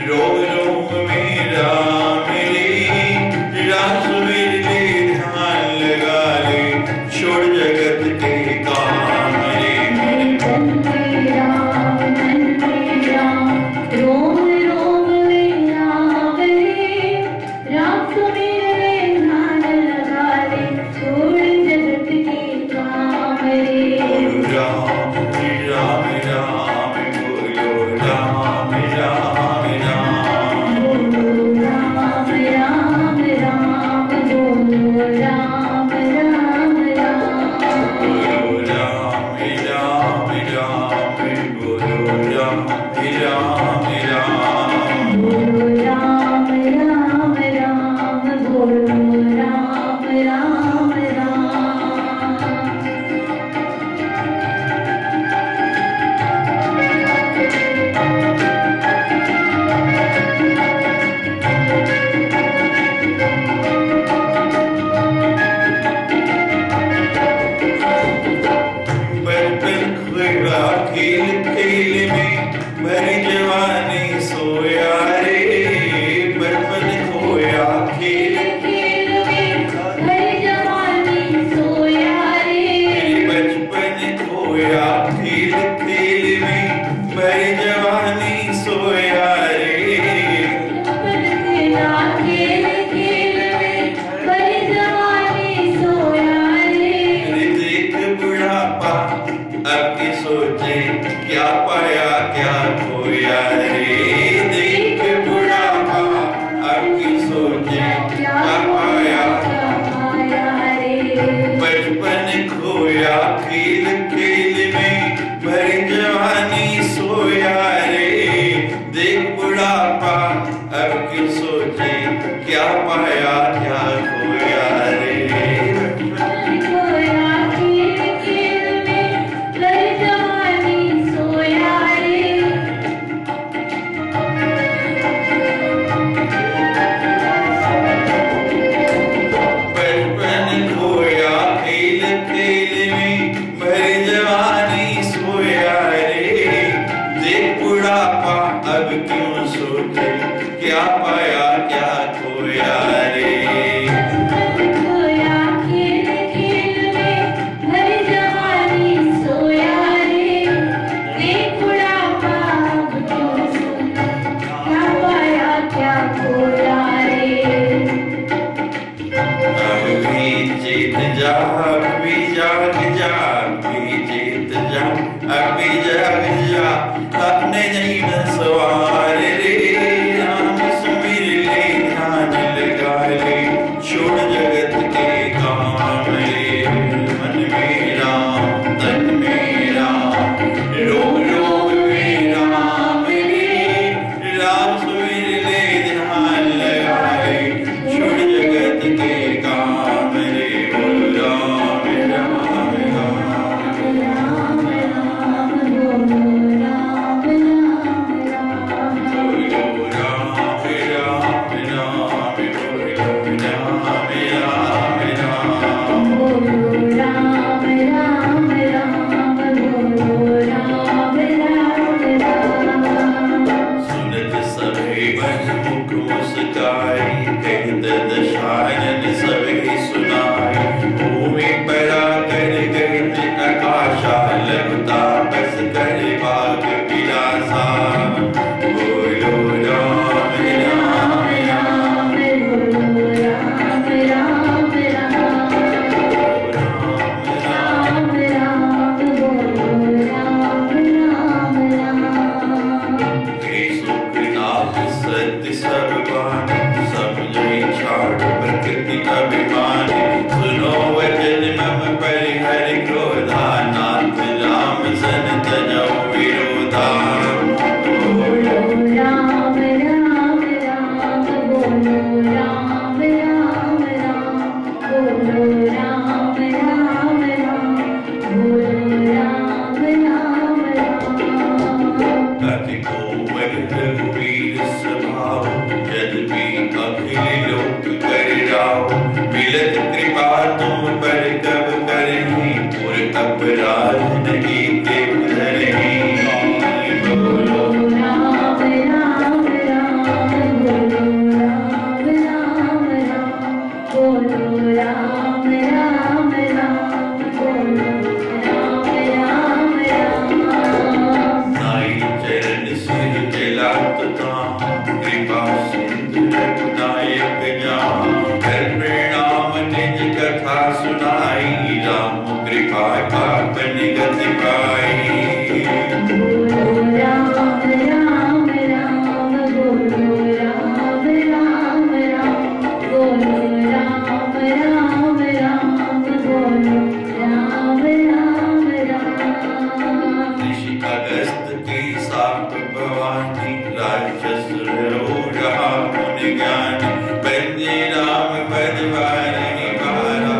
रोम रोम में राम रे अगस्त की सात भवानी राक्षस रो रहा मुनि ज्ञानी बंदे राम पद वारहि बारा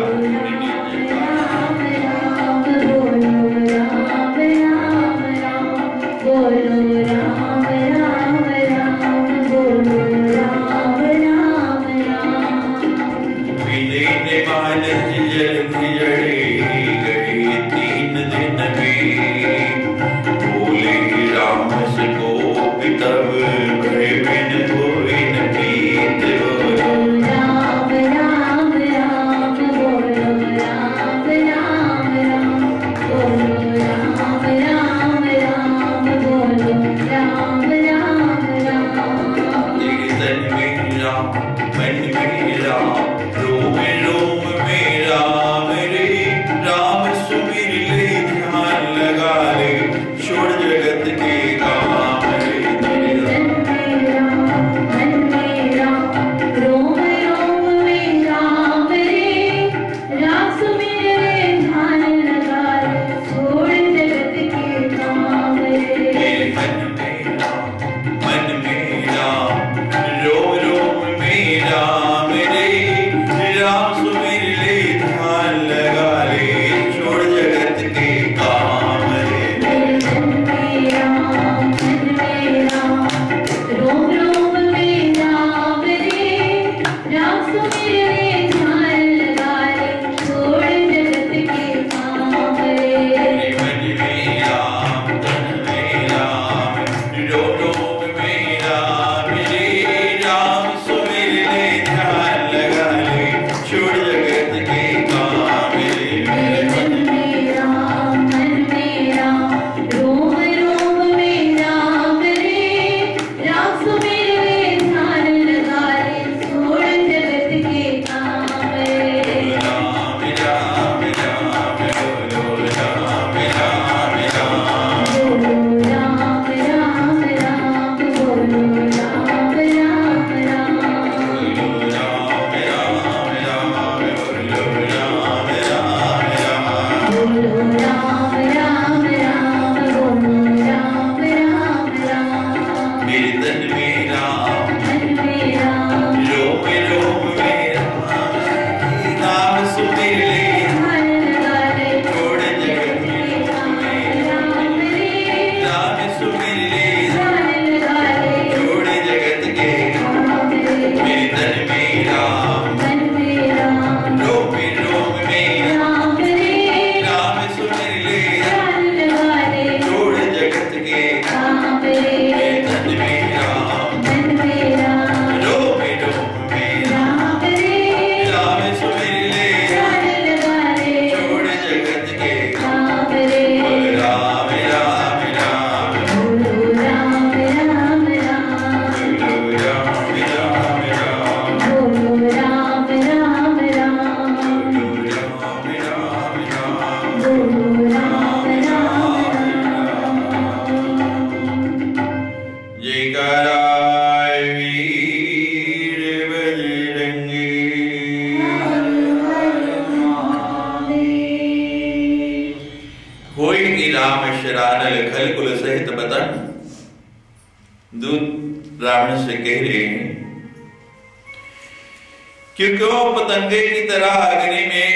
पतंगे की तरह अग्नि में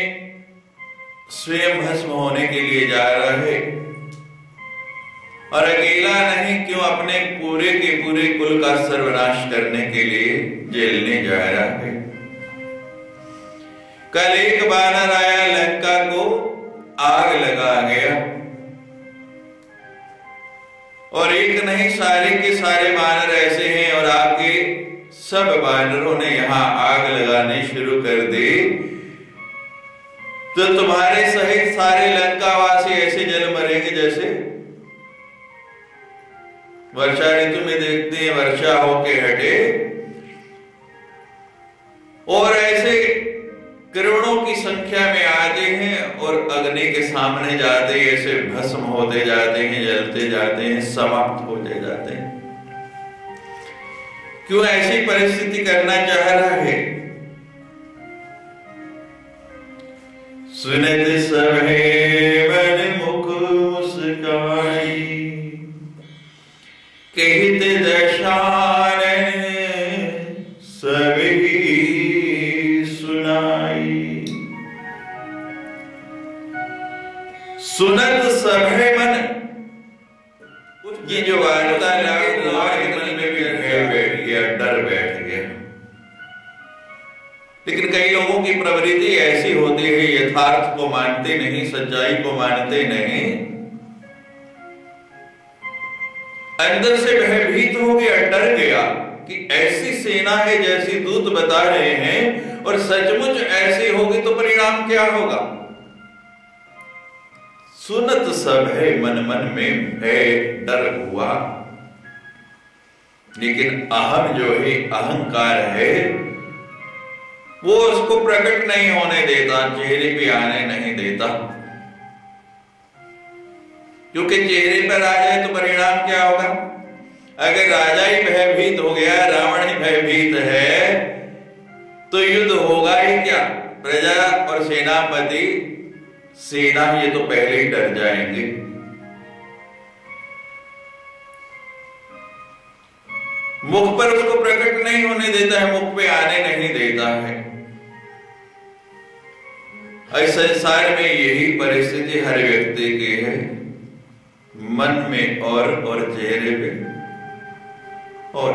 स्वयं भस्म होने के लिए जा रहा है और अकेला नहीं क्यों अपने पूरे के पूरे कुल का सर्वनाश करने के लिए जेलने जा रहा है। कल एक बानर आया लंका को आग लगा गया और एक नहीं सारे के सारे बानर ऐसे हैं और आपके सब बानरों ने यहां आग लगाने शुरू कर दी तो तुम्हारे सहित सारे लंकावासी ऐसे जल मरेंगे जैसे वर्षा ऋतु में देखते हैं वर्षा होके हटे और ऐसे करोड़ों की संख्या में आते हैं और अग्नि के सामने जाते हैं, ऐसे भस्म होते जाते हैं, जलते जाते हैं, समाप्त होते जाते हैं। क्यों ऐसी परिस्थिति करना चाह रहा है? सुनत सभे मन मुख मुस्काई कहित दशान सभी सुनाई। सुनत सभे मन, ये जो वार्तालाप हुआ मन में भी भय बैठ गया, डर बैठ गया। लेकिन कई लोगों की प्रवृत्ति ऐसी होती है, यथार्थ को मानते नहीं, सच्चाई को मानते नहीं, अंदर से भयभीत हो गया, डर गया कि ऐसी सेना है जैसी दूत बता रहे हैं और सचमुच ऐसी होगी तो परिणाम क्या होगा। सुनत सब है, मन मन में भय डर हुआ। लेकिन अहम जो है, अहंकार है, वो उसको प्रकट नहीं होने देता, चेहरे पे आने नहीं देता। क्योंकि चेहरे पर आ जाए तो परिणाम क्या होगा। अगर राजा ही भयभीत हो गया, रावण ही भयभीत है, तो युद्ध होगा ही क्या। प्रजा और सेनापति, सेना ये तो पहले ही डर जाएंगे। मुख पर उसको प्रकट नहीं होने देता है, मुख पे आने नहीं देता है। इस संसार में यही परिस्थिति हर व्यक्ति की है, मन में और चेहरे पे और।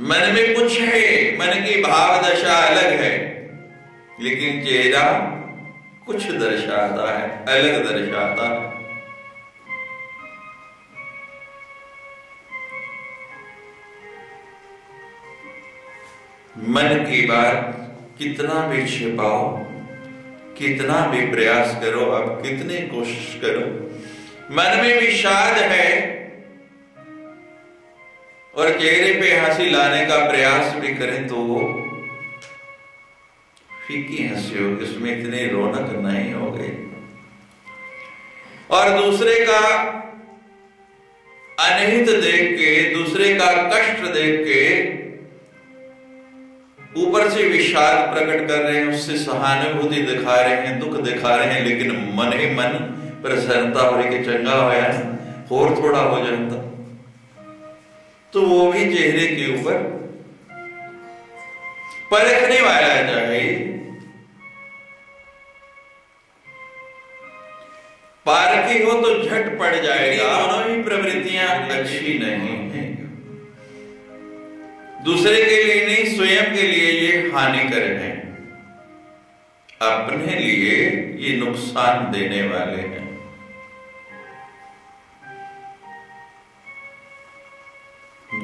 मन में कुछ है, मन की भाव दशा अलग है, लेकिन चेहरा कुछ दर्शाता है, अलग दर्शाता है। मन की बात कितना भी छिपाओ, कितना भी प्रयास करो, अब कितनी कोशिश करो, मन में विषाद है और चेहरे पे हंसी लाने का प्रयास भी करें तो वो फीकी हंसी होगी, उसमें इतनी रौनक नहीं होगी। और दूसरे का अनहित देख के, दूसरे का कष्ट देख के ऊपर से विषाद प्रकट कर रहे हैं, उससे सहानुभूति दिखा रहे हैं, दुख दिखा रहे हैं, लेकिन मन ही मन प्रसन्नता हो रही कि चंगा होया और थोड़ा हो जाता, तो वो भी चेहरे के ऊपर परखने वाला चाहिए। पारखी हो तो झट पड़ जाएगा। दोनों ही प्रवृत्तियां अच्छी नहीं है, दूसरे के लिए नहीं, स्वयं के लिए ये हानिकर है, अपने लिए ये नुकसान देने वाले हैं।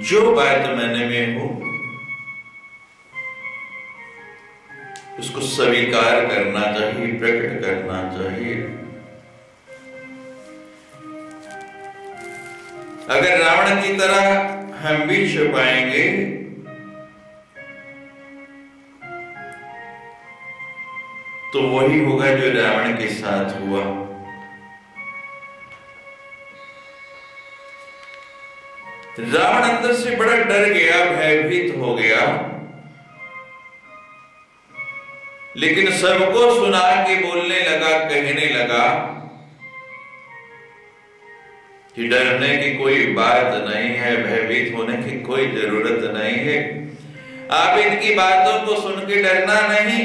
जो बात मन में हो उसको स्वीकार करना चाहिए, प्रकट करना चाहिए। अगर रावण की तरह हम भी छुपाएंगे तो वही होगा जो रावण के साथ हुआ। रावण अंदर से बड़ा डर गया, भयभीत हो गया, लेकिन सबको सुना के बोलने लगा, कहने लगा कि डरने की कोई बात नहीं है, भयभीत होने की कोई जरूरत नहीं है। आप इनकी बातों को सुन के डरना नहीं।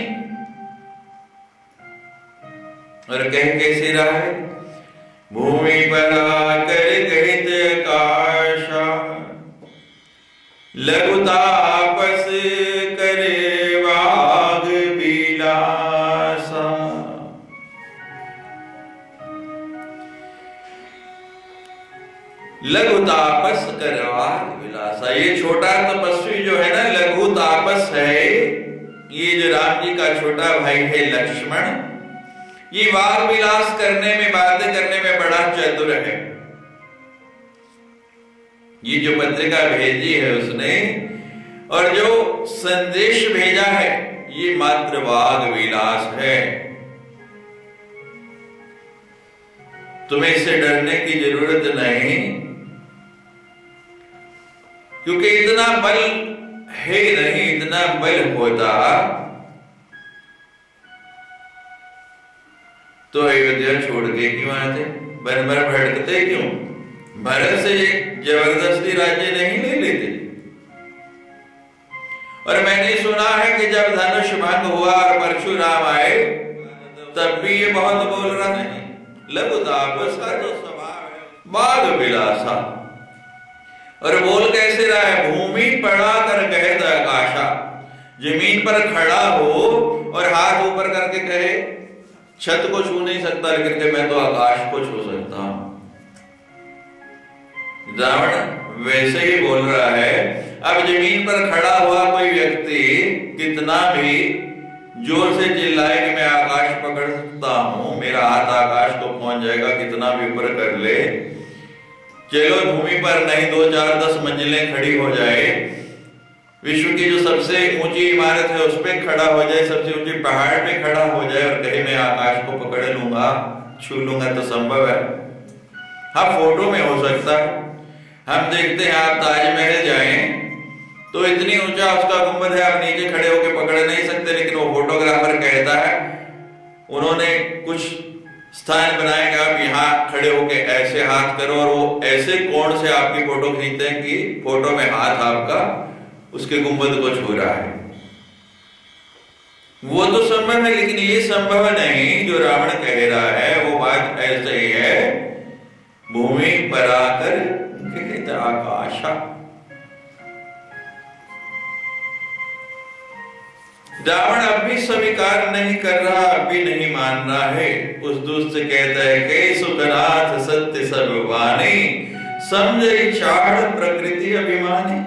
और कह कैसे रहा है, भूमि पर आकर कहित काशा, लघु तापस करे वाग विलासा। लघु तापस कर वाग विलासा, ये छोटा तपस्वी जो है ना, लघु तापस है, ये जो राम जी का छोटा भाई है लक्ष्मण, ये वाग विलास करने में, बातें करने में बड़ा चतुर है। ये जो पत्रिका भेजी है उसने और जो संदेश भेजा है, ये मात्र वाग विलास है। तुम्हें इससे डरने की जरूरत नहीं, क्योंकि इतना बल है नहीं। इतना बल होता तो अयोध्या छोड़ के क्यों आते, वन भर भटकते क्यों, भरत से जबरदस्ती राज्य नहीं ले लेते। और मैंने सुना है कि जब धनुष भंग हुआ और परशुराम आए तब भी ये बहुत बोल रहा नहीं। लघुताप बाग विलासा। और बोल कैसे रहा है? भूमि पड़ा कर कहता आकाशा। जमीन पर खड़ा हो और हाथ ऊपर करके कहे छत को छू नहीं सकता, लेकिन के मैं तो आकाश को छू सकता हूं। रावण वैसे ही बोल रहा है। अब जमीन पर खड़ा हुआ कोई व्यक्ति कितना भी जोर से चिल्लाए कि मैं आकाश पकड़ सकता हूं, मेरा हाथ आकाश को पहुंच जाएगा, कितना भी ऊपर कर ले, चलो भूमि पर नहीं 2, 4, 10 मंजिलें खड़ी हो जाए, विश्व की जो सबसे ऊंची इमारत है उस पे खड़ा हो जाए, सबसे ऊंचे पहाड़ पे खड़ा हो जाए और कहे मैं आकाश को पकड़ लूंगा, छू लूंगा, तो संभव है? हाँ, फोटो में हो सकता है। हम देखते हैं, आप ताजमहल जाएं तो इतनी ऊंचा उसका गुंबद है, आप नीचे खड़े होकर पकड़ नहीं सकते, लेकिन वो फोटोग्राफर कहता है उन्होंने कुछ स्थान बनाए कि आप यहाँ खड़े होके ऐसे हाथ करो और वो ऐसे कोण से आपकी फोटो खींचते हैं कि फोटो में हाथ आपका उसके गुंबद को छू रहा है। वो तो संभव है, लेकिन ये संभव नहीं जो रावण कह रहा है। वो बात ऐसे ही है, भूमि पर आकर आकाशा। रावण अब भी स्वीकार नहीं कर रहा, अब भी नहीं मान रहा है। उस दूत से कहता है कि सुखनाथ सत्य सर्ववाणी, समझे चाड़ प्रकृति अभिमानी।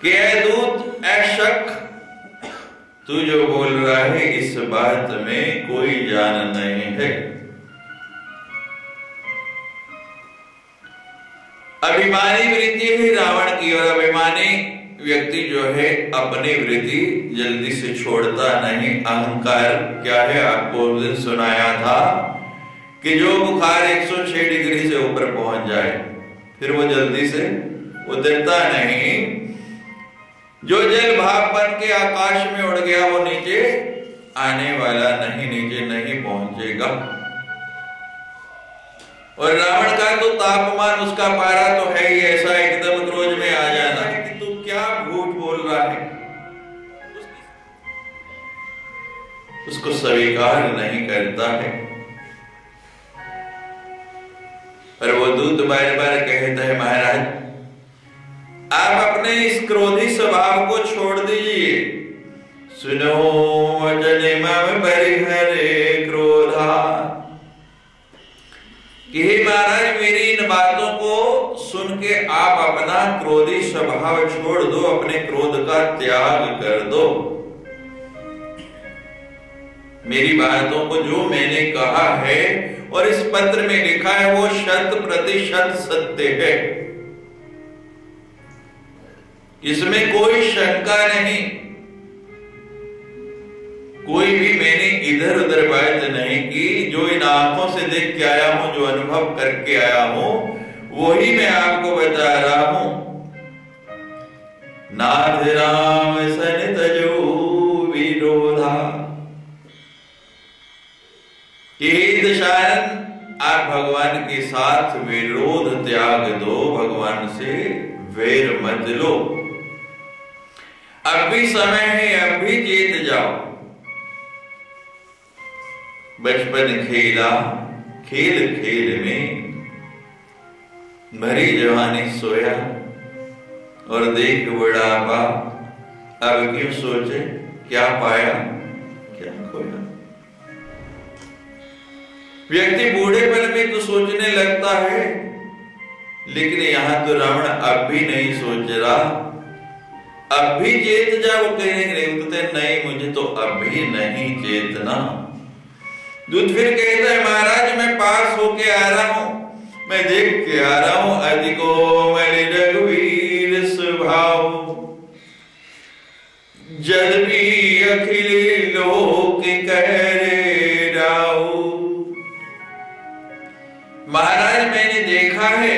क्या दूत अशक, तू जो बोल रहा है इस बात में कोई जान नहीं है। अभिमानी वृत्ति है रावण की, और अभिमानी व्यक्ति जो है अपनी वृत्ति जल्दी से छोड़ता नहीं। अहंकार क्या है? आपको उस दिन सुनाया था कि जो बुखार 106 डिग्री से ऊपर पहुंच जाए फिर वो जल्दी से उतरता नहीं। जो जल भाप बन के आकाश में उड़ गया वो नीचे आने वाला नहीं, नीचे नहीं पहुंचेगा। और रावण का तो तापमान, उसका पारा तो है ही ऐसा, एकदम क्रोध में आ जाना है कि तू क्या झूठ बोल रहा है, उसको स्वीकार नहीं करता है। और वो दूत बार बार कहता है महाराज आप अपने इस क्रोधी स्वभाव को छोड़ दीजिए। सुनो वचन मम परिहरे क्रोधा, कि महाराज मेरी इन बातों को सुन के आप अपना क्रोधी स्वभाव छोड़ दो, अपने क्रोध का त्याग कर दो। मेरी बातों को जो मैंने कहा है और इस पत्र में लिखा है वो 100% सत्य है, इसमें कोई शंका नहीं। कोई भी मैंने इधर उधर बात नहीं की, जो इन आंखों से देख के आया हूं, जो अनुभव करके आया हूं, वही मैं आपको बता रहा हूं। नाथ राम सन तजो विरोधा, दशानन आप भगवान के साथ विरोध त्याग दो, भगवान से वैर मत लो। अब भी समय है, अब भी जीत जाओ। बचपन खेला खेल खेल में, भरी जवानी सोया और देख बुढ़ापा, अब क्यों सोचे क्या पाया क्या खोया। व्यक्ति बूढ़ेपन में तो सोचने लगता है, लेकिन यहां तो रावण अब भी नहीं सोच रहा। अब भी चेत जा, वो कहेंगे नहीं मुझे तो अभी नहीं चेतना। दूत फिर कहता है महाराज मैं पास होके आ रहा हूं, मैं देख के आ रहा हूं, अधिको मेरे रघुवीर स्वभाव, जद भी अखिल लोक कहरे राऊ। महाराज मैंने देखा है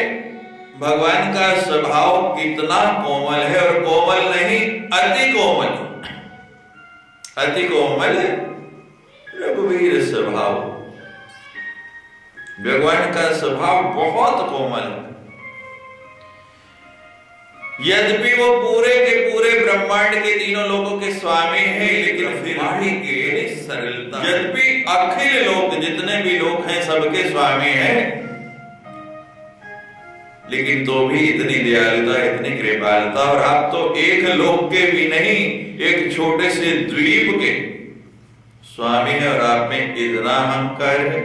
भगवान का स्वभाव कितना कोमल है, और कोमल नहीं अति कोमल, अति कोमल है। रघुवीर स्वभाव। भगवान का स्वभाव बहुत कोमल है। यद्यपि वो पूरे के पूरे ब्रह्मांड के तीनों लोगों के स्वामी हैं, लेकिन फिर भी के सरलता, यद्यपि अखिल लोक जितने भी लोग हैं सबके स्वामी हैं, लेकिन तो भी इतनी दयालुता, इतनी कृपालुता। और आप तो एक लोक के भी नहीं, एक छोटे से द्वीप के स्वामी है और आप में इतना अहंकार है।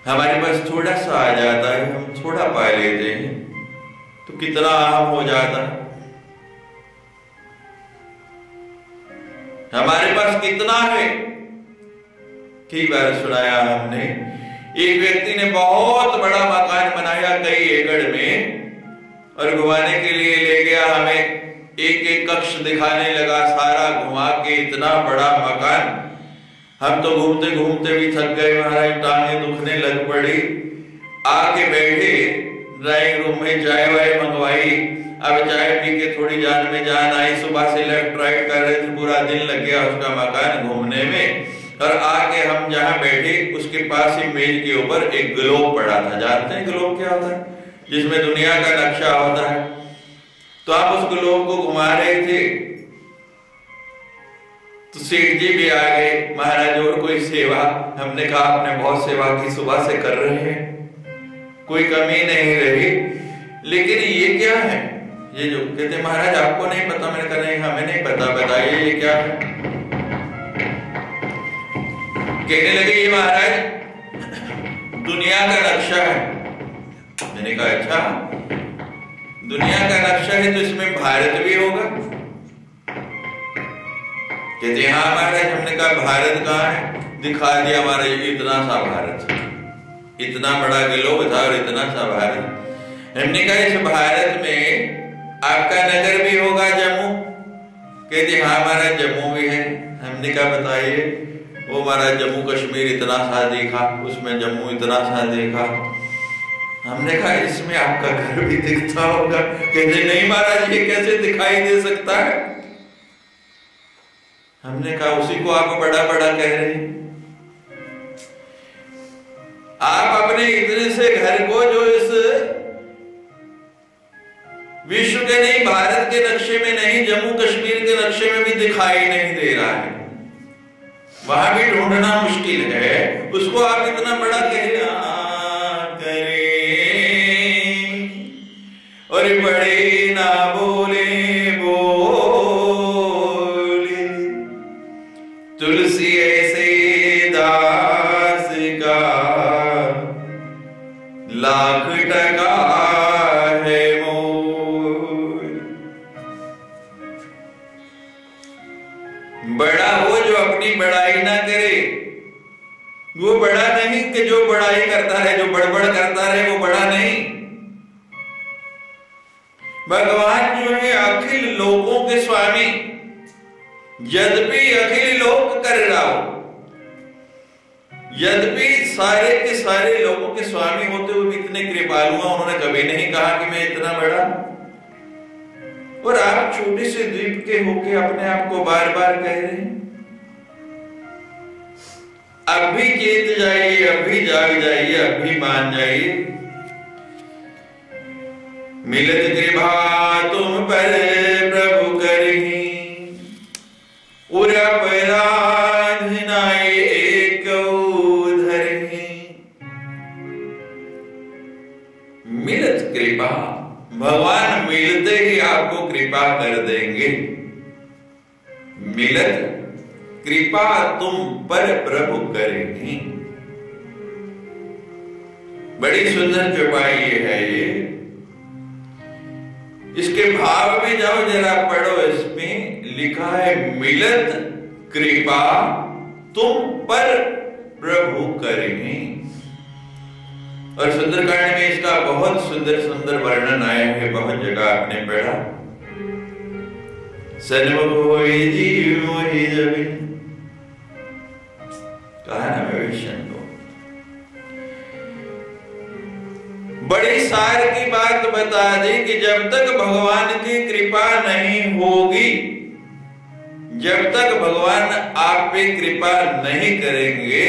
हमारे पास थोड़ा सा आ जाता है, हम थोड़ा पा लेते हैं तो कितना अहम हो जाता है। हमारे पास कितना है, कई बार सुनाया हमने, एक व्यक्ति ने बहुत बड़ा मकान बनाया कई एकड़ में और घुमाने के लिए ले गया, हमें एक एक कक्ष दिखाने लगा, सारा घुमा के इतना बड़ा मकान। हम तो घूमते घूमते भी थक गए महाराज, टांगे दुखने लग पड़ी। आके बैठे ड्राइंग रूम में, चाय वाय मंगवाई। अब चाय पी के थोड़ी जान में जान आई। सुबह से लेफ्ट राइट कर रहे थे, पूरा दिन लग गया उसका मकान घूमने में। और आके हम जहां बैठे उसके पास ही मेज के ऊपर एक ग्लोब पड़ा था। जानते हैं ग्लोब क्या होता है? जिसमें दुनिया का नक्शा होता है। तो आप उस ग्लोब को घुमा रहे थे तो सेठ जी भी आ गए, महाराज और कोई सेवा? हमने कहा आपने बहुत सेवा की, सुबह से कर रहे हैं, कोई कमी नहीं रही, लेकिन ये क्या है? ये जो कहते महाराज आपको नहीं पता। मैंने कहा नहीं हमें नहीं पता, बताइए ये क्या है। कहने लगे ये महाराज दुनिया का नक्शा है। मैंने कहा अच्छा, दुनिया का नक्शा है तो इसमें भारत भी होगा? कहते हाँ महाराज। हमने कहा भारत कहाँ है? दिखा दिया महाराज, इतना सा भारत, इतना बड़ा ग्लोब था और इतना सा भारत। हमने कहा इस भारत में आपका नगर भी होगा जम्मू? कहते हाँ महाराज जम्मू भी है। हमने कहा बताइए। वो महाराज जम्मू कश्मीर इतना सा देखा, उसमें जम्मू इतना सा देखा। हमने कहा इसमें आपका घर भी दिखता होगा? कहते नहीं महाराज ये कैसे दिखाई दे सकता है। हमने कहा उसी को आप बड़ा बड़ा कह रहे हैं। आप अपने इतने से घर को जो इस विश्व के नहीं, भारत के नक्शे में नहीं, जम्मू कश्मीर के नक्शे में भी दिखाई नहीं दे रहा है, वहां भी ढूंढना मुश्किल है, उसको आप इतना बड़ा कह करे और बड़े ना बोले तुलसी ऐसे दास का लाख टका है मोल। बड़ा वो जो अपनी बड़ाई ना करे, वो बड़ा नहीं कि जो बड़ाई करता है, जो बड़बड़ करता रहे वो बड़ा नहीं। भगवान जो है अखिल लोकों के स्वामी, यद्यपि अखिल लोक कर रहा हो, यद्यपि सारे के सारे लोगों के स्वामी होते हुए भी इतने कृपालु हैं, उन्होंने कभी नहीं कहा कि मैं इतना बड़ा। और आप छोटे से द्वीप के होके अपने आप को बार बार कह रहे हैं। अब भी चेत जाइए, अब भी जाग जाइए, अब भी मान जाइए। मिलत कृपा तुम पर प्रभु करही, उर अपराध नाय एको धरहि। मिलत कृपा, भगवान मिलते ही आपको कृपा कर देंगे। मिलत कृपा तुम पर प्रभु करेंगे। बड़ी सुंदर कृपा ये है। ये इसके भाव में जाओ जरा पढ़ो, इसमें लिखा है मिलत कृपा तुम पर प्रभु करेंगे। और सुंदरकांड में इसका बहुत सुंदर सुंदर वर्णन आया है, बहुत जगह आपने पढ़ा। सन्मुख होई जीव मोहि जबि, कहा ना विष्णु को। बड़ी सार की बात बता दी कि जब तक भगवान की कृपा नहीं होगी जब तक भगवान आप पे कृपा नहीं करेंगे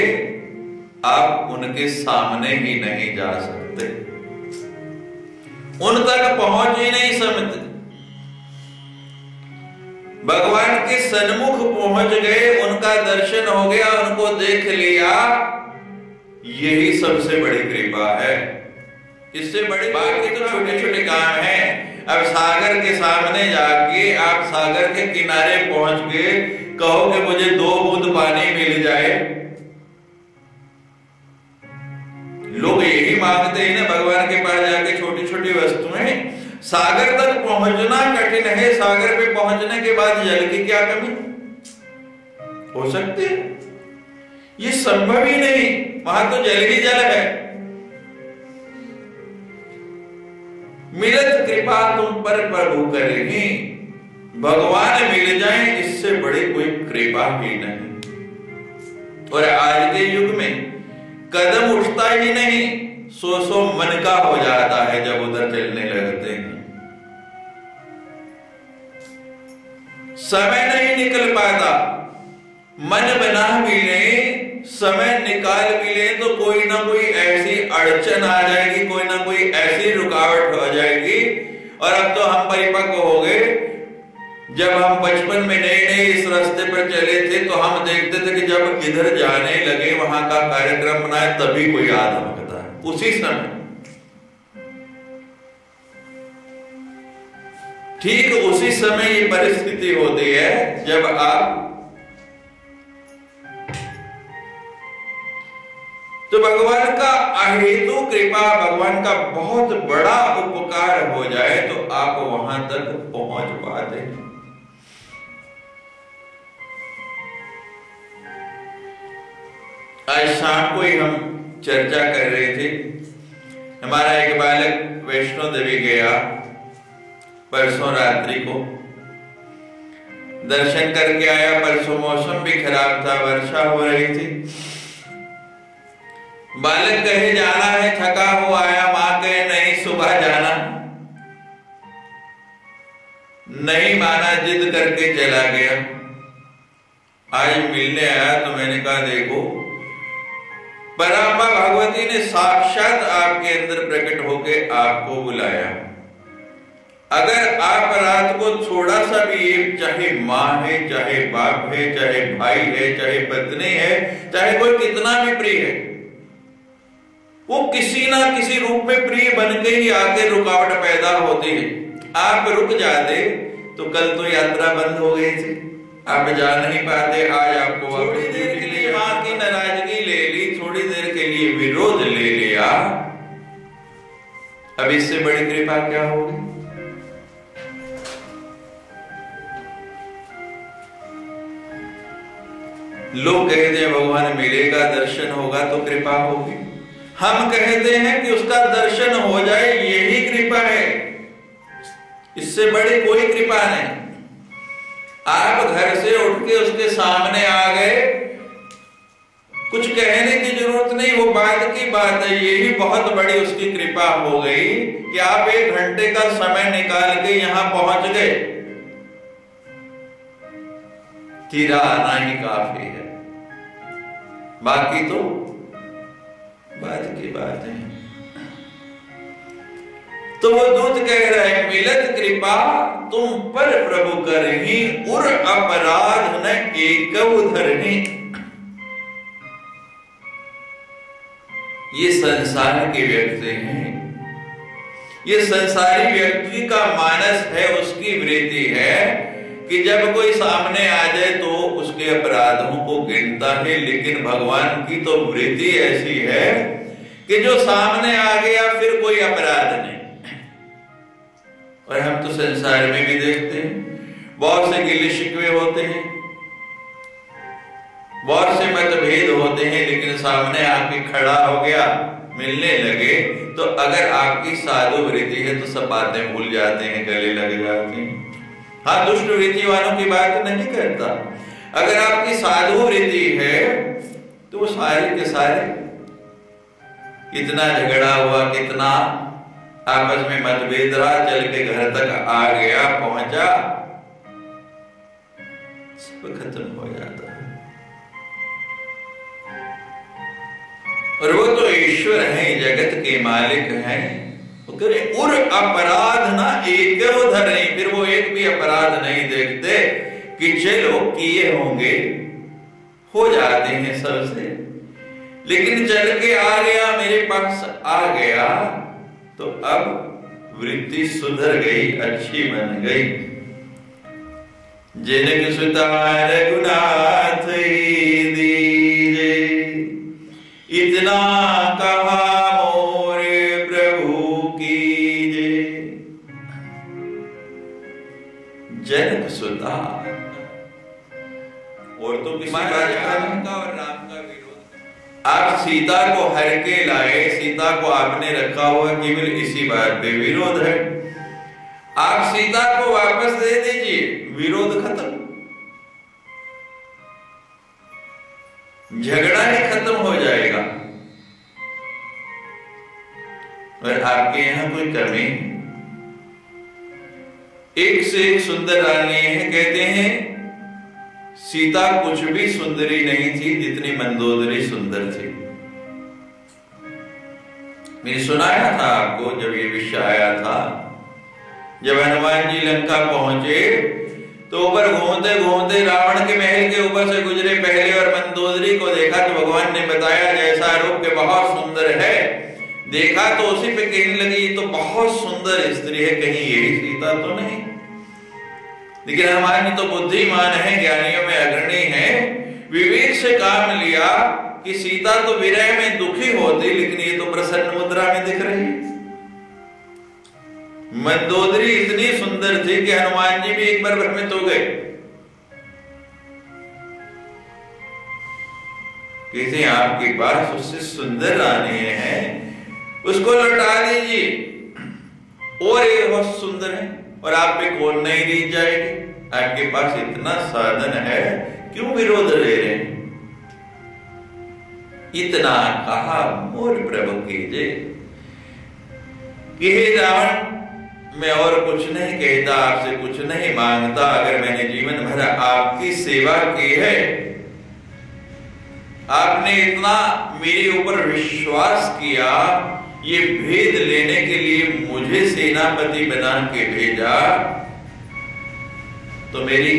आप उनके सामने ही नहीं जा सकते, उन तक पहुंच ही नहीं सकते। भगवान के सन्मुख पहुंच गए, उनका दर्शन हो गया, उनको देख लिया, यही सबसे बड़ी कृपा है। इससे बड़ी बाकी तो छोटे छोटे काम हैं। अब सागर के सामने जाके आप सागर के किनारे पहुंच के कहो कि मुझे 2 बूंद पानी मिल जाए, लोग यही मांगते हैं ना भगवान के पास जाके छोटी छोटी वस्तुएं। सागर तक पहुंचना कठिन है, सागर पे पहुंचने के बाद जल की क्या कमी हो सकती है? ये संभव ही नहीं, वहां तो जल ही जल है। मिलत कृपा तुम पर प्रभु करेंगे, भगवान मिल जाए इससे बड़ी कोई कृपा ही नहीं। और आज के युग में कदम उठता ही नहीं, सो मन का हो जाता है जब उधर चलने लगते हैं। समय नहीं निकल पाता, मन बना भी ले, समय निकाल भी ले तो कोई ना कोई ऐसी अड़चन आ जाएगी, कोई ना कोई ऐसी रुकावट हो जाएगी। और अब तो हम परिपक्व हो गए, जब हम बचपन में नए नए इस रास्ते पर चले थे तो हम देखते थे कि जब इधर जाने लगे वहां का कार्यक्रम बनाए तभी कोई याद होता है, उसी समय ठीक उसी समय ये परिस्थिति होती है जब आप तो भगवान का अहेतु कृपा, भगवान का बहुत बड़ा उपकार हो जाए तो आप वहां तक पहुंच पाते हैं। आज शाम को ही हम चर्चा कर रहे थे, हमारा एक बालक वैष्णो देवी गया परसों रात्रि को, दर्शन करके आया। परसों मौसम भी खराब था, वर्षा हो रही थी। बालक कहे जाना है, थका हुआ आया, मां कहे नहीं सुबह जाना, नहीं माना, जिद करके चला गया। आज मिलने आया तो मैंने कहा देखो पराम्बा भगवती ने साक्षात आपके अंदर प्रकट होके आपको बुलाया। अगर आप रात को थोड़ा सा भी, चाहे माँ है, चाहे बाप है, चाहे भाई है, चाहे पत्नी है, चाहे कोई कितना भी प्रिय है, वो किसी ना किसी रूप में प्रिय बन के ही आके रुकावट पैदा होती है। आप रुक जाते तो कल तो यात्रा बंद हो गई थी, आप जा नहीं पाते। आज आपको थोड़ी देर के लिए मां की नाराजगी ले ली, थोड़ी देर के लिए विरोध ले लिया, अब इससे बड़ी कृपा क्या होगी? लोग कहते हैं भगवान मिलेगा, दर्शन होगा तो कृपा होगी। हम कहते हैं कि उसका दर्शन हो जाए यही कृपा है, इससे बड़ी कोई कृपा नहीं। आप घर से उठ के उसके सामने आ गए, कुछ कहने की जरूरत नहीं, वो बाद की बात है, यही बहुत बड़ी उसकी कृपा हो गई कि आप 1 घंटे का समय निकाल के यहां पहुंच गए। तेरा आना ही काफी है, बाकी तो बाद की बात है। तो वो दूत कह रहे हैं मिलत कृपा तुम पर प्रभु करही, उर अपराध न एकव धरही। ये संसार के व्यक्ति हैं, ये संसारी व्यक्ति का मानस है, उसकी वृत्ति है कि जब कोई सामने आ जाए तो उसके अपराधों को गिनता है। लेकिन भगवान की तो वृत्ति ऐसी है कि जो सामने आ गया फिर कोई अपराध नहीं। और हम तो संसार में भी देखते हैं, बहुत से गिले शिकवे होते हैं, बहुत से मतभेद होते हैं, लेकिन सामने आके खड़ा हो गया, मिलने लगे तो अगर आपकी साधु वृत्ति है तो सब बातें भूल जाते हैं, गले लग जाते हैं। हाँ, दुष्ट वृत्ति वालों की बात नहीं करता, अगर आपकी साधु वृत्ति है तो वो सारे के सारे, कितना झगड़ा हुआ, कितना आपस में मतभेद रहा, चल के घर तक आ गया, पहुंचा, सब खत्म हो जाता है। और वो तो ईश्वर हैं, जगत के मालिक हैं। वो करे उर अपराध ना एक उधर नहीं, फिर वो एक भी अपराध नहीं देखते कि चलो किए होंगे, हो जाते हैं सबसे, लेकिन चल के आ गया, मेरे पास आ गया, तो अब वृत्ति सुधर गई, अच्छी बन गई। जिनक सुता रघुनाथ दीजे, इतना कहा मोरे प्रभु कीजे। जनक सुता, और तो किसी राम का और राम का विरोध। आप सीता को हर के लाए, सीता को आपने रखा हुआ केवल इसी बात पे विरोध है। आप सीता को वापस दे दीजिए, विरोध खत्म, झगड़ा ही खत्म हो जाएगा। और आपके यहां कोई कमी, एक से एक सुंदर रानी है। कहते हैं सीता कुछ भी सुंदरी नहीं थी जितनी मंदोदरी सुंदर थी। मैंने सुनाया था आपको जब ये विषय आया था, जब हनुमान जी लंका पहुंचे तो ऊपर घूमते घूमते रावण के महल के ऊपर से गुजरे पहले और मंदोदरी को देखा तो भगवान ने बताया जैसा रूप के बहुत सुंदर है। देखा तो उसी पे कहने लगी तो बहुत सुंदर स्त्री है, कहीं यही सीता तो नहीं। लेकिन हनुमान जी तो बुद्धिमान है, ज्ञानियों में अग्रणी है, विवेक से काम लिया कि सीता तो विरह में दुखी होती, लेकिन ये तो प्रसन्न मुद्रा में दिख रही है। मंदोदरी इतनी सुंदर थी कि हनुमान जी भी एक बार भ्रमित हो गए। किसी आपके पास उससे सुंदर रानी है, उसको लौटा दीजिए, और एक बहुत सुंदर है और आप पे कौन नहीं रीझ जाएगी। आपके पास इतना साधन है, क्यों विरोध ले रहे हैं। इतना कहा मोर प्रभु कीजिए कि हे रावण, मैं और कुछ नहीं कहता, आपसे कुछ नहीं मांगता। अगर मैंने जीवन भर आपकी सेवा की है, आपने इतना मेरे ऊपर विश्वास किया, ये भेद लेने के लिए मुझे सेनापति बना के भेजा, तो मेरी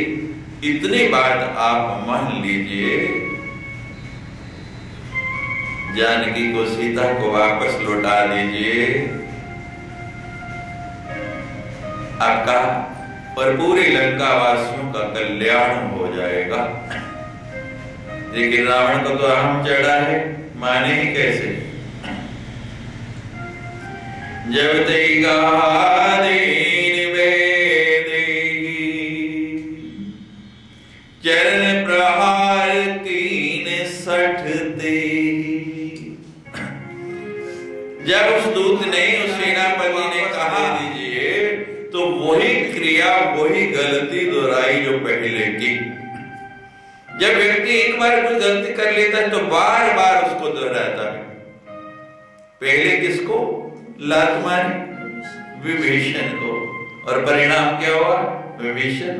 इतनी बात आप मान लीजिए, जानकी को सीता को वापस लौटा दीजिए, आपका और पूरे लंका वासियों का कल्याण हो जाएगा। लेकिन रावण को तो अहम चढ़ा है, माने ही कैसे। जब चरण प्रहार 360 जब उस दूत ने, उस सेनापति ने कहा दीजिए, तो वही क्रिया वही गलती दोहराई जो पहले की। जब व्यक्ति एक बार कोई गलती कर लेता है तो बार बार उसको दोहराता है। पहले किसको लात मारी? विभीषण को, और परिणाम क्या हुआ? विभीषण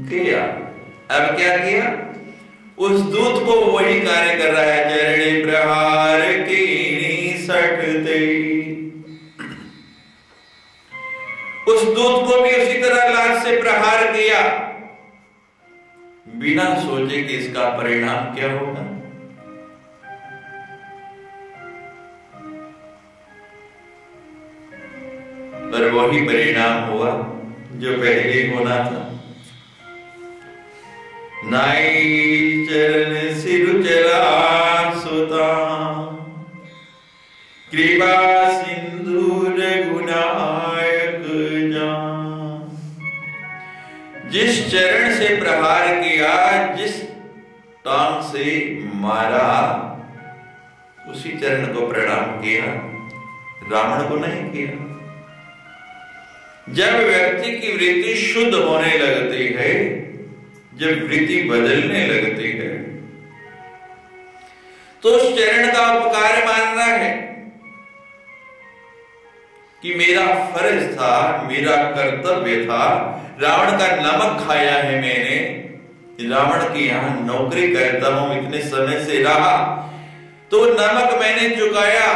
गया। अब क्या किया? उस दूत को वही कार्य कर रहा है, चरण प्रहार 360। उस दूत को भी उसी तरह लात से प्रहार किया, बिना सोचे कि इसका परिणाम क्या होगा। पर वही परिणाम हुआ जो पहले होना था। नाई चरण सिर चला सुता, कृपा सिंधु रघुनायक जान। जिस चरण से प्रहार किया, जिस टांग से मारा, उसी चरण को प्रणाम किया, रावण को नहीं किया। जब व्यक्ति की वृत्ति शुद्ध होने लगती है, जब वृत्ति बदलने लगती है, तो उस चरण का उपकार मानना है कि मेरा फर्ज था, मेरा कर्तव्य था। रावण का नमक खाया है मैंने, रावण की यहां नौकरी करता हूं, इतने समय से रहा, तो नमक मैंने चुकाया,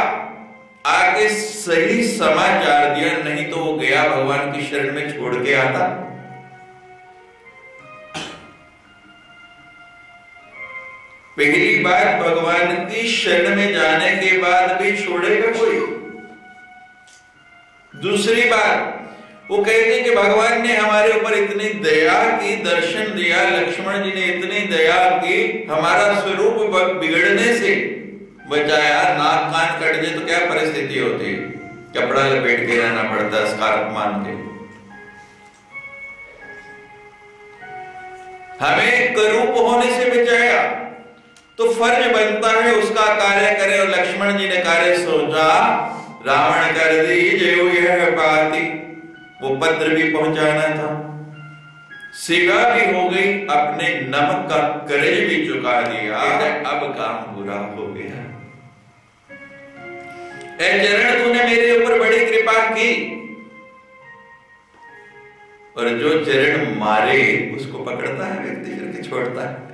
आगे सही समाचार दिया, नहीं तो वो गया भगवान की शरण में छोड़ के आता। पहली बात, भगवान की शरण में जाने के बाद भी छोड़ेगा कोई? दूसरी बात, वो कहते हैं कि भगवान ने हमारे ऊपर इतनी दया की, दर्शन दिया, लक्ष्मण जी ने इतनी दया की, हमारा स्वरूप बिगड़ने से बचाया। नाक कान कट जाए तो क्या परिस्थिति होती, कपड़ा लपेट के रहना पड़ता, स्कार्फ मान के। हमें करूप होने से बचाया, तो फर्ज बनता है उसका कार्य करें। और लक्ष्मण जी ने कार्य सोचा, रावण कर दी जो यह बाती, वो पत्र भी पहुंचाना था, सेवा भी हो गई, अपने नमक का कर्ज भी चुका दिया, अब काम बुरा हो गया। ऐ चरण, तूने मेरे ऊपर बड़ी कृपा की, और जो चरण मारे उसको पकड़ता है व्यक्ति, करके छोड़ता है,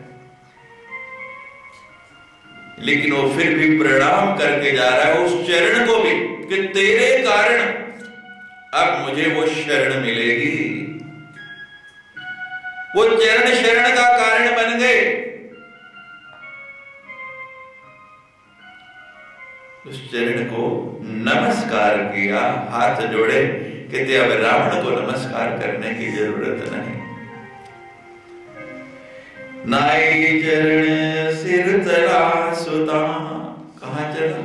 लेकिन वो फिर भी प्रणाम करके जा रहा है उस चरण को भी, कि तेरे कारण अब मुझे वो शरण मिलेगी। वो चरण शरण का कारण बन गए। उस चरण को नमस्कार किया, हाथ जोड़े, कहते अब रावण को नमस्कार करने की जरूरत नहीं। नाई चरण सिर तला सुता, कहां चला?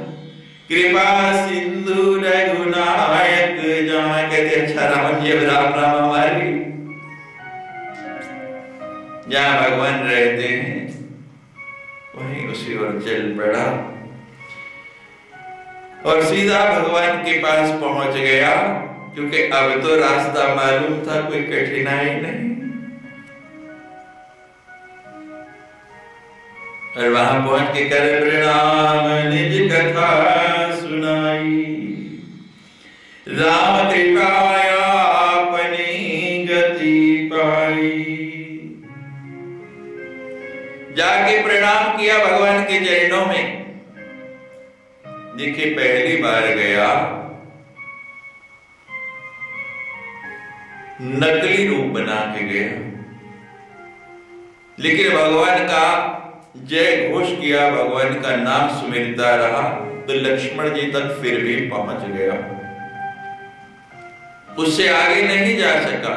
कृपा सिंधु रघुनायक जहां। कहते अच्छा रावण जी अब राम राम हमारी, जहां भगवान रहते हैं वहीं उसी ओर चल पड़ा, और सीधा भगवान के पास पहुंच गया, क्योंकि अब तो रास्ता मालूम था, कोई कठिनाई नहीं। और वहां पहुंच के कर प्रणाम निज कथा सुनाई, राम कृपाया अपनी गति पाई। जाके प्रणाम किया भगवान के चरणों में। देखिए पहली बार गया, नकली रूप बना के गया, लेकिन भगवान का जय घोष किया, भगवान का नाम सुमिरता रहा, तो लक्ष्मण जी तक फिर भी पहुंच गया, उससे आगे नहीं जा सका।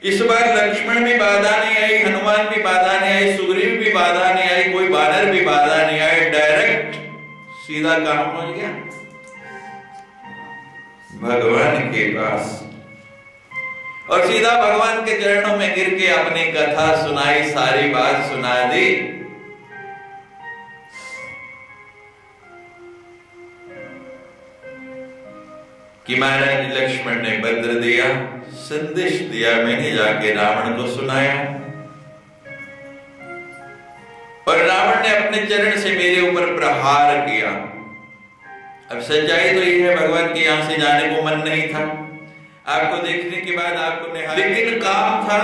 इस बार लक्ष्मण भी बाधा नहीं आई, हनुमान भी बाधा नहीं आई, सुग्रीव भी बाधा नहीं आई, कोई वानर भी बाधा नहीं आई, डायरेक्ट सीधा कहां पहुंच गया? भगवान के पास। और सीधा भगवान के चरणों में गिर के अपनी कथा सुनाई, सारी बात सुना दी। कि महाराज लक्ष्मण ने पत्र दिया, संदेश दिया, मैंने जाके रावण को सुनाया, और रावण ने अपने चरण से मेरे ऊपर प्रहार किया। अब सच्चाई तो ये है, भगवान के यहां से जाने को मन नहीं था, आपको देखने के बाद आपको निहार, लेकिन काम था,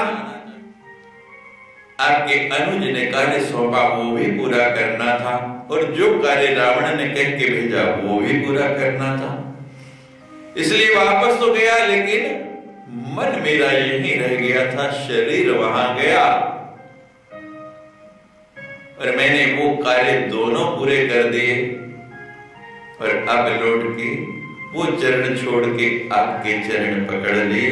आपके अनुज ने कार्य सौंपा वो भी पूरा करना था, और जो कार्य रावण ने कह के भेजा वो भी पूरा करना था। इसलिए वापस तो गया, लेकिन मन मेरा यहीं रह गया था, शरीर वहां गया, और मैंने वो कार्य दोनों पूरे कर दिए, और अब लौट के वो चरण छोड़ के आपके चरण पकड़ लिए।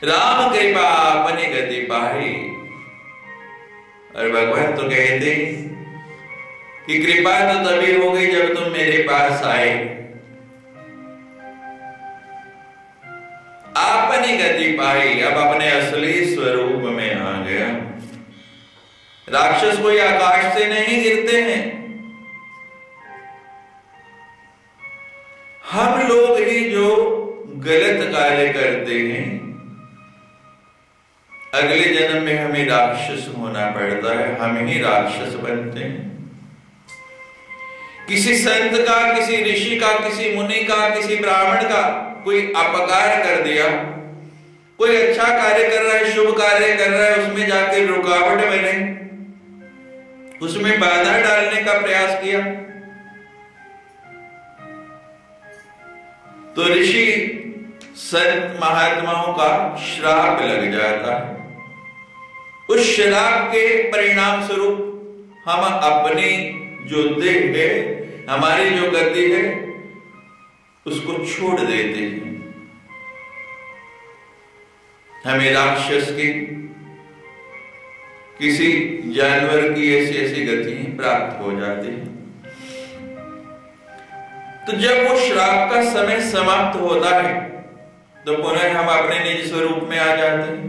राम कृपा अपनी गति पाई। और भगवान तो कहते कि कृपा तो तभी हो गई जब तुम मेरे पास आए। आपने गति पाई, अब अपने असली स्वरूप में आ गया। राक्षस कोई आकाश से नहीं गिरते हैं, हम लोग ही जो गलत कार्य करते हैं, अगले जन्म में हमें राक्षस होना पड़ता है, हम ही राक्षस बनते हैं। किसी संत का, किसी ऋषि का, किसी मुनि का, किसी ब्राह्मण का कोई अपकार कर दिया, कोई अच्छा कार्य कर रहा है, शुभ कार्य कर रहा है, उसमें जाके रुकावट बने, उसमें बाधा डालने का प्रयास किया तो ऋषि संत महात्माओं का श्राप लग जाता है। उस श्राप के परिणाम स्वरूप हम अपनी जो देह है, हमारी जो गति है, उसको छोड़ देते हैं। हमें राक्षस की, किसी जानवर की ऐसी ऐसी गति प्राप्त हो जाती है। तो जब वो श्राप का समय समाप्त होता है तो पुनः हम अपने निज स्वरूप में आ जाते हैं।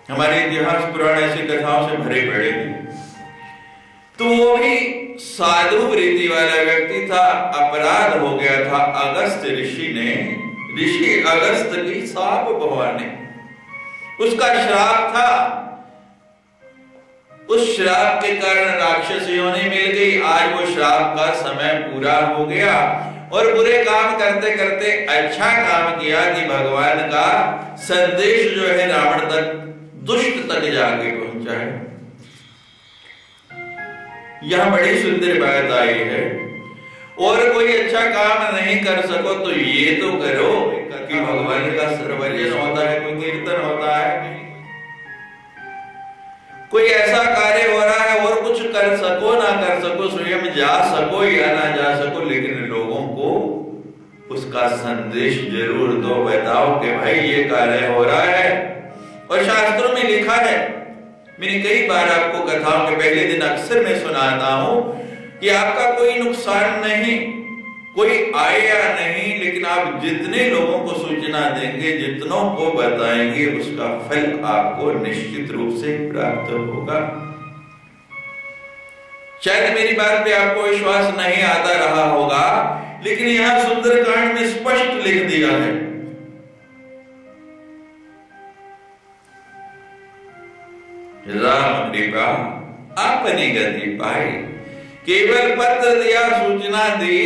हमारे इतिहास पुराण ऐसी कथाओं से भरे पड़े हैं। तो वो भी साधु वृत्ति वाला व्यक्ति था, अपराध हो गया था। अगस्त ऋषि अगस्त की साप भगवान ने, उसका श्राप था। उस श्राप के कारण राक्षस योनि मिल गई। आज वो श्राप का समय पूरा हो गया और बुरे काम करते करते अच्छा काम किया कि भगवान का संदेश जो है रावण तक, दुष्ट तक जाके पहुंचा है। यह बड़ी सुंदर बात आई है। और कोई अच्छा काम नहीं कर सको तो ये तो करो कि भगवान का सर्वजन होता है, कोई कीर्तन होता है, कोई ऐसा कार्य हो रहा है और कुछ कर सको ना कर सको, स्वयं जा सको या ना जा सको, लेकिन लोगों को उसका संदेश जरूर दो, बताओ कि भाई ये कार्य हो रहा है। और शास्त्रों में लिखा है, मैंने कई बार आपको कथाओं के पहले दिन अक्सर मैं सुनाता हूं कि आपका कोई नुकसान नहीं, कोई आया नहीं, लेकिन आप जितने लोगों को सूचना देंगे, जितनों को बताएंगे, उसका फल आपको निश्चित रूप से प्राप्त होगा। शायद मेरी बात पे आपको विश्वास नहीं आता रहा होगा, लेकिन यहां सुंदरकांड में स्पष्ट लिख दिया है। राम कृपा अपनी गति पाई, केवल पत्र दिया, सूचना दी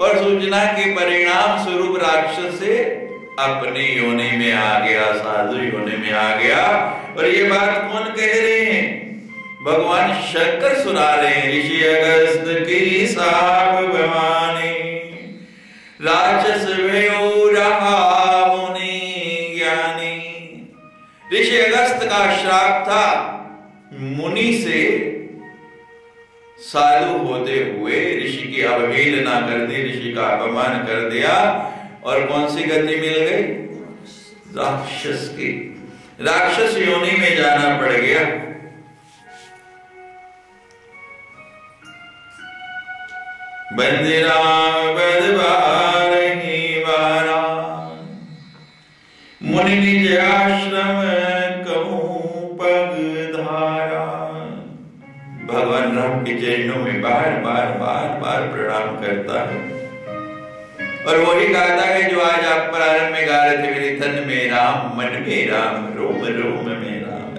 और सूचना के परिणाम स्वरूप राक्षस से अपनी योनि में आ गया, साधु योनि में आ गया। और ये बात कौन कह रहे हैं? भगवान शंकर सुना रहे हैं। ऋषि अगस्त की साप भवानी, राक्षस भयो रहा मुनि ज्ञानी। ऋषि अगस्त का श्राप था, मुनि से साधु होते हुए ऋषि की अवहेलना कर दी, ऋषि का अपमान कर दिया और कौन सी गति मिल गई? राक्षस की, राक्षस योनि में जाना पड़ गया। बंदिरा बदबारही बारा, मुनि निज आश्रम कहूं पग धारा। भगवान राम के चरणों में बार बार बार बार प्रणाम करता है और वही गाता है जो आज आप प्रारंभ में गा रहे थे, मेरे तन में राम, मन में राम, रोम रोम में राम।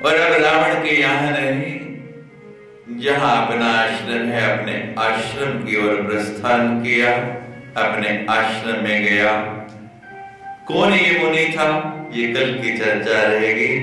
और अब रावण के यहाँ नहीं, जहां अपना आश्रम है, अपने आश्रम की ओर प्रस्थान किया, अपने आश्रम में गया। कौन ये मुनि था, ये कल की चर्चा रहेगी।